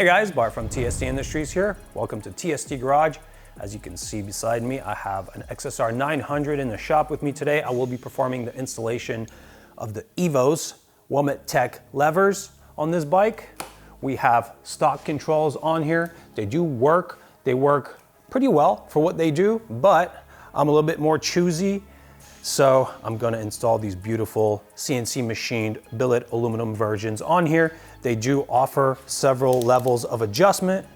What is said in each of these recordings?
Hey guys, Bart from TST Industries here. Welcome to TST Garage. As you can see beside me, I have an XSR900 in the shop with me today. I will be performing the installation of the Evos Womet-Tech Levers on this bike. We have stock controls on here. They do work. They work pretty well for what they do, but I'm a little bit more choosy. So I'm gonna install these beautiful CNC machined billet aluminum versions on here. They do offer several levels of adjustment.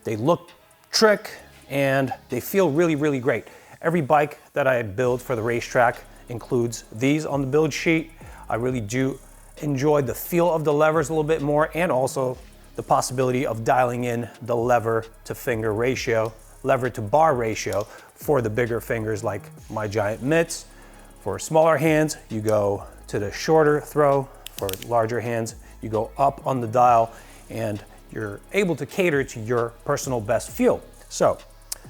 They look trick and they feel really, really great. Every bike that I build for the racetrack includes these on the build sheet. I really do enjoy the feel of the levers a little bit more, and also the possibility of dialing in the lever to finger ratio, lever to bar ratio for the bigger fingers like my giant mitts. For smaller hands, you go to the shorter throw. For larger hands, you go up on the dial, and you're able to cater to your personal best feel. So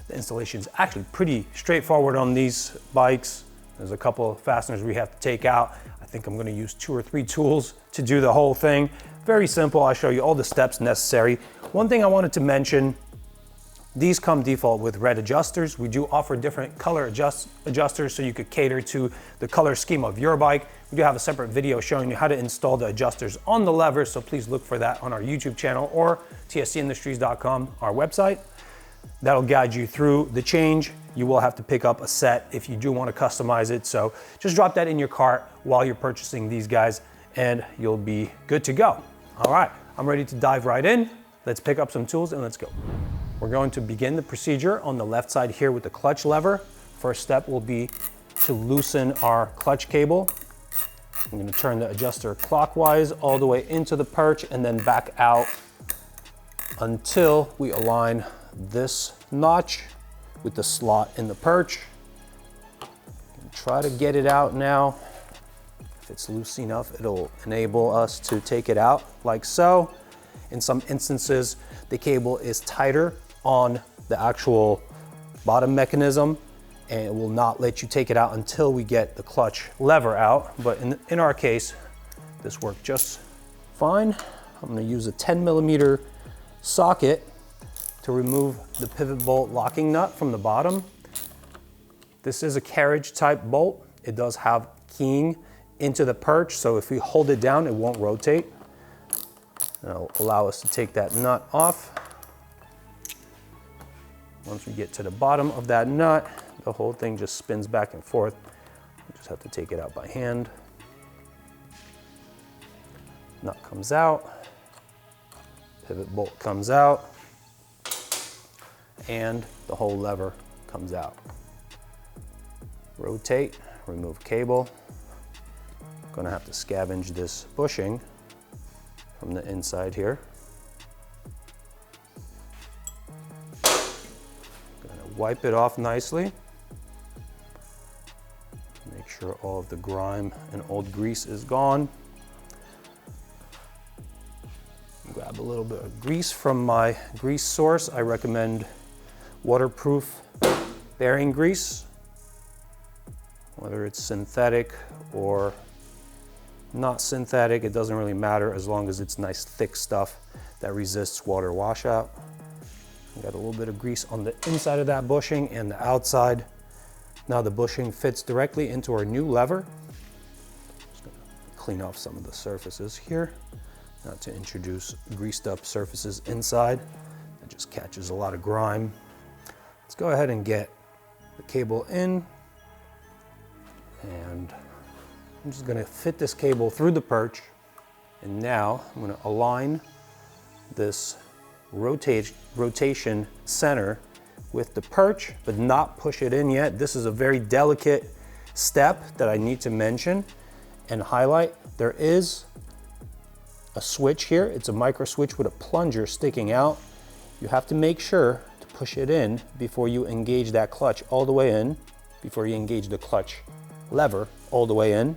the installation is actually pretty straightforward on these bikes. There's a couple of fasteners we have to take out. I think I'm gonna use 2 or 3 tools to do the whole thing. Very simple. I'll show you all the steps necessary. One thing I wanted to mention, these come default with red adjusters. We do offer different color adjusters so you could cater to the color scheme of your bike. We do have a separate video showing you how to install the adjusters on the levers, so please look for that on our YouTube channel or tstindustries.com, our website. That'll guide you through the change. You will have to pick up a set if you do want to customize it. So just drop that in your cart while you're purchasing these guys and you'll be good to go. All right, I'm ready to dive right in. Let's pick up some tools and let's go. We're going to begin the procedure on the left side here with the clutch lever. First step will be to loosen our clutch cable. I'm going to turn the adjuster clockwise all the way into the perch and then back out until we align this notch with the slot in the perch. Try to get it out now. If it's loose enough, it'll enable us to take it out like so. In some instances, the cable is tighter on the actual bottom mechanism and it will not let you take it out until we get the clutch lever out. But in our case, this worked just fine. I'm gonna use a 10mm socket to remove the pivot bolt locking nut from the bottom. This is a carriage type bolt. It does have keying into the perch, so if we hold it down, it won't rotate. That'll allow us to take that nut off. Once we get to the bottom of that nut, the whole thing just spins back and forth. We just have to take it out by hand. Nut comes out, pivot bolt comes out, and the whole lever comes out. Rotate, remove cable. Gonna have to scavenge this bushing from the inside here. Gonna wipe it off nicely. Make sure all of the grime and old grease is gone. Grab a little bit of grease from my grease source. I recommend waterproof bearing grease, whether it's synthetic or not synthetic, it doesn't really matter as long as it's nice thick stuff that resists water washout. Got a little bit of grease on the inside of that bushing and the outside. Now the bushing fits directly into our new lever. Just gonna clean off some of the surfaces here, not to introduce greased up surfaces inside. It just catches a lot of grime. Let's go ahead and get the cable in, and I'm just gonna fit this cable through the perch, and now I'm gonna align this rotation center with the perch, but not push it in yet. This is a very delicate step that I need to mention and highlight. There is a switch here. It's a micro switch with a plunger sticking out. You have to make sure to push it in before you engage that clutch all the way in, before you engage the clutch lever all the way in.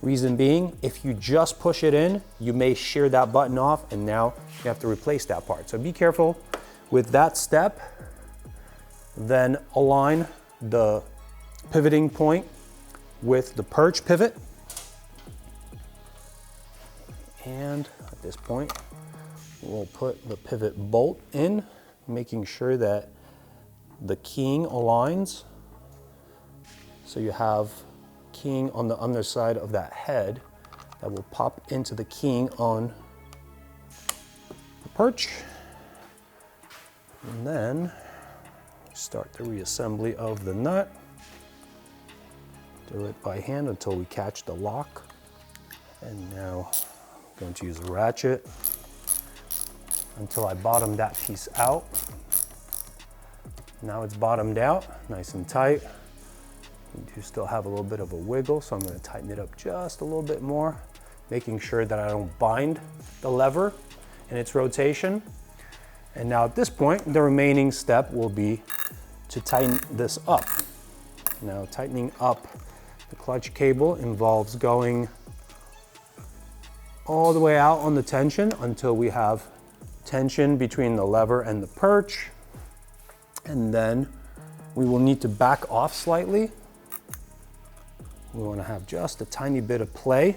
Reason being, if you just push it in, you may shear that button off and now you have to replace that part. So be careful with that step. Then align the pivoting point with the perch pivot. And at this point, We'll put the pivot bolt in, making sure that the keying aligns. So you have keying on the underside of that head that will pop into the keying on the perch. And then start the reassembly of the nut. Do it by hand until we catch the lock. And now I'm going to use a ratchet until I bottom that piece out. Now it's bottomed out, nice and tight. We do still have a little bit of a wiggle, so I'm going to tighten it up just a little bit more, making sure that I don't bind the lever in its rotation. And now at this point, the remaining step will be to tighten this up. Now tightening up the clutch cable involves going all the way out on the tension until we have tension between the lever and the perch. And then we will need to back off slightly. We want to have just a tiny bit of play,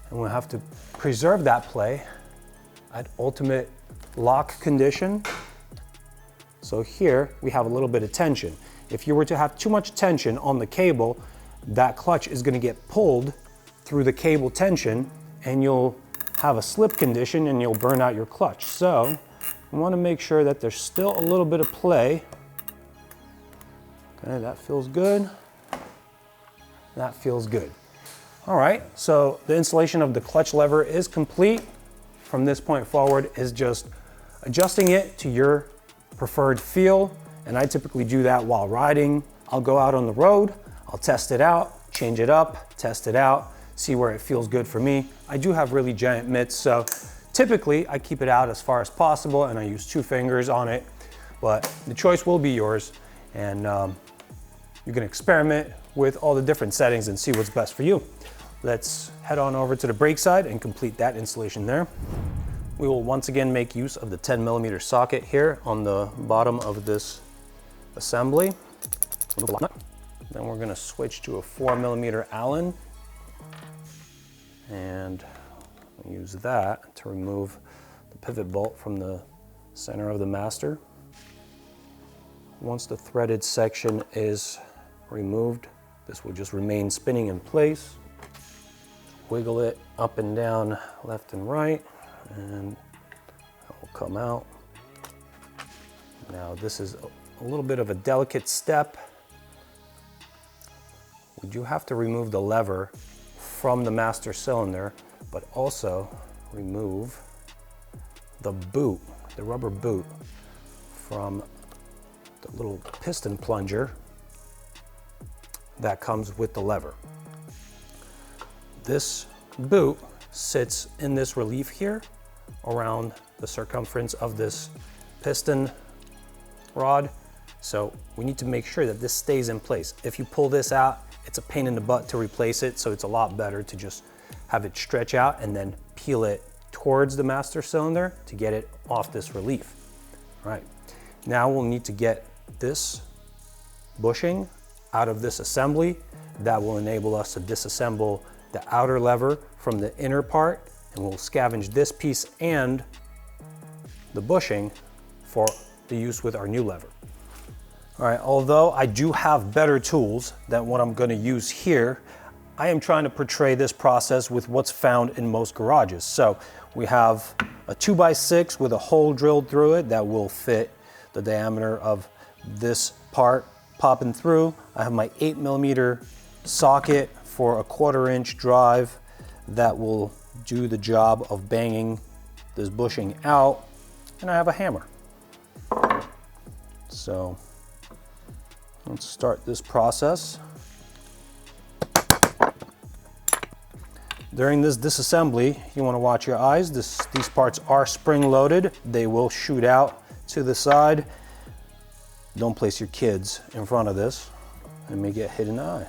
and we'll have to preserve that play at ultimate lock condition. So here we have a little bit of tension. If you were to have too much tension on the cable, that clutch is going to get pulled through the cable tension and you'll have a slip condition and you'll burn out your clutch. So we want to make sure that there's still a little bit of play. Okay, that feels good. That feels good. All right, so the installation of the clutch lever is complete. From this point forward is just adjusting it to your preferred feel. And I typically do that while riding. I'll go out on the road, I'll test it out, change it up, test it out, see where it feels good for me. I do have really giant mitts, so typically I keep it out as far as possible and I use 2 fingers on it, but the choice will be yours. And you can experiment with all the different settings and see what's best for you. Let's head on over to the brake side and complete that installation there. We will once again make use of the 10mm socket here on the bottom of this assembly. Then we're going to switch to a 4mm Allen and use that to remove the pivot bolt from the center of the master. Once the threaded section is removed, this will just remain spinning in place. Wiggle it up and down, left and right, and that will come out. Now this is a little bit of a delicate step. We do have to remove the lever from the master cylinder, but also remove the boot, the rubber boot, from the little piston plunger that comes with the lever. This boot sits in this relief here around the circumference of this piston rod. So we need to make sure that this stays in place. If you pull this out, it's a pain in the butt to replace it, so it's a lot better to just have it stretch out and then peel it towards the master cylinder to get it off this relief. All right, now we'll need to get this bushing out of this assembly. That will enable us to disassemble the outer lever from the inner part, and we'll scavenge this piece and the bushing for the use with our new lever. All right, although I do have better tools than what I'm going to use here, I am trying to portray this process with what's found in most garages. So we have a 2x6 with a hole drilled through it that will fit the diameter of this part popping through. I have my 8mm socket for a 1/4 inch drive that will do the job of banging this bushing out, and I have a hammer. So let's start this process. During this disassembly, you want to watch your eyes. These parts are spring loaded. They will shoot out to the side. Don't place your kids in front of this. They may get hit in the eye.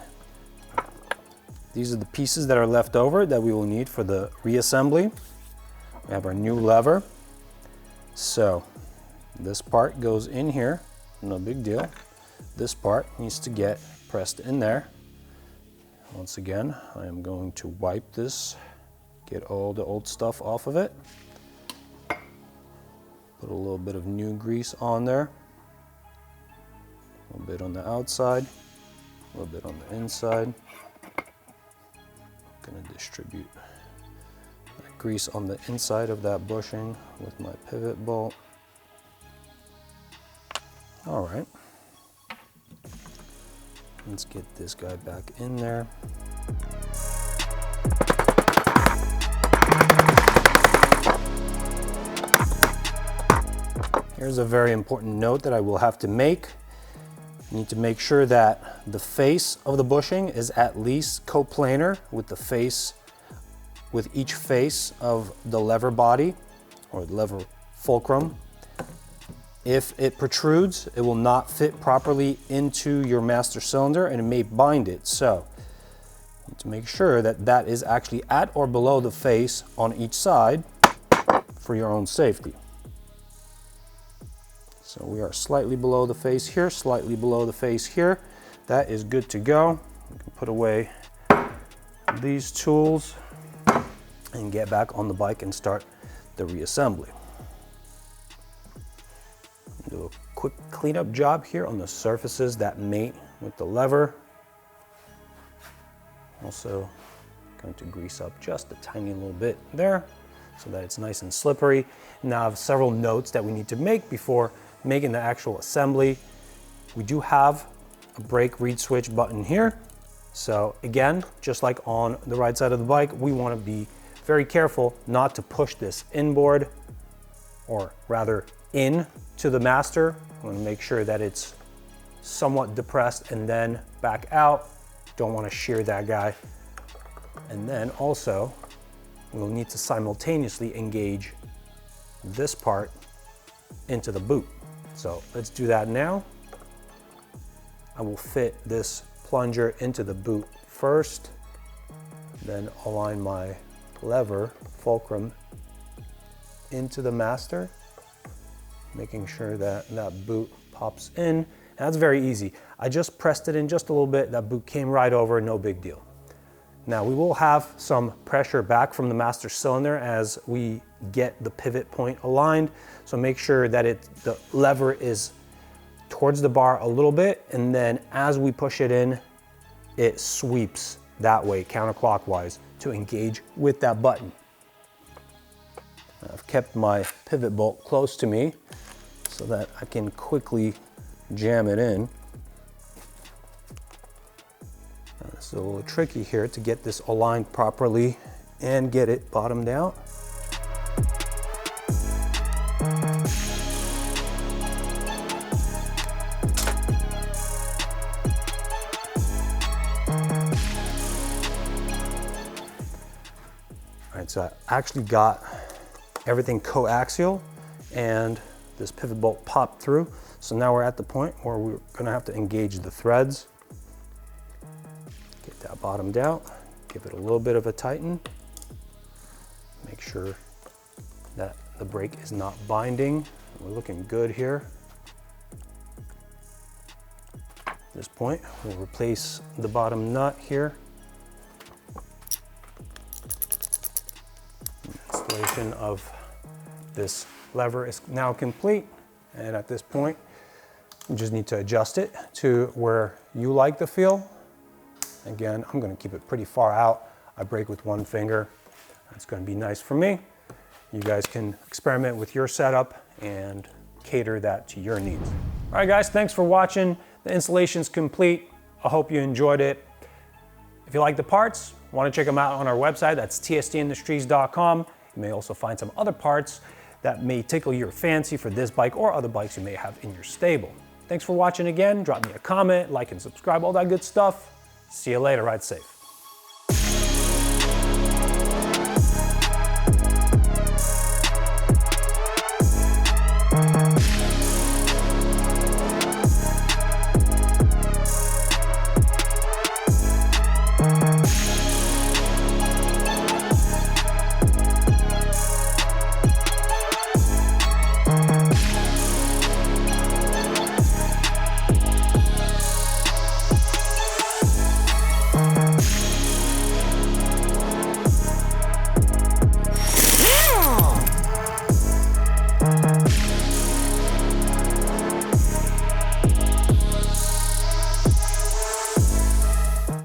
These are the pieces that are left over that we will need for the reassembly. We have our new lever. So this part goes in here, no big deal. This part needs to get pressed in there. Once again, I am going to wipe this, get all the old stuff off of it. Put a little bit of new grease on there. A little bit on the outside, a little bit on the inside. I'm gonna distribute that grease on the inside of that bushing with my pivot bolt. All right. Let's get this guy back in there. Here's a very important note that I will have to make. You need to make sure that the face of the bushing is at least coplanar with the face, with each face of the lever body or lever fulcrum. If it protrudes, it will not fit properly into your master cylinder and it may bind it. So you need to make sure that that is actually at or below the face on each side for your own safety. So we are slightly below the face here, slightly below the face here. That is good to go. We can put away these tools and get back on the bike and start the reassembly. Do a quick cleanup job here on the surfaces that mate with the lever. Also going to grease up just a tiny little bit there so that it's nice and slippery. Now I have several notes that we need to make before making the actual assembly. We do have a brake reed switch button here. So again, just like on the right side of the bike, we want to be very careful not to push this inboard, or rather in to the master. I want to make sure that it's somewhat depressed and then back out. Don't want to shear that guy. And then also we'll need to simultaneously engage this part into the boot. So let's do that now. I will fit this plunger into the boot first, then align my lever fulcrum into the master, making sure that that boot pops in. And that's very easy. I just pressed it in just a little bit. That boot came right over, no big deal. Now we will have some pressure back from the master cylinder as we get the pivot point aligned. So make sure that the lever is towards the bar a little bit, and then as we push it in, it sweeps that way counterclockwise to engage with that button. I've kept my pivot bolt close to me so that I can quickly jam it in. It's a little tricky here to get this aligned properly and get it bottomed out. All right, so I actually got everything coaxial and this pivot bolt popped through. So now we're at the point where we're gonna have to engage the threads. Get that bottomed out, give it a little bit of a tighten. Make sure that the brake is not binding. We're looking good here. At this point, we'll replace the bottom nut here. Installation of this lever is now complete. And at this point, you just need to adjust it to where you like the feel. Again, I'm gonna keep it pretty far out. I brake with one finger. That's gonna be nice for me. You guys can experiment with your setup and cater that to your needs. All right, guys, thanks for watching. The installation's complete. I hope you enjoyed it. If you like the parts, want to check them out on our website, that's tstindustries.com. You may also find some other parts that may tickle your fancy for this bike or other bikes you may have in your stable. Thanks for watching again. Drop me a comment, like and subscribe, all that good stuff. See you later, ride safe.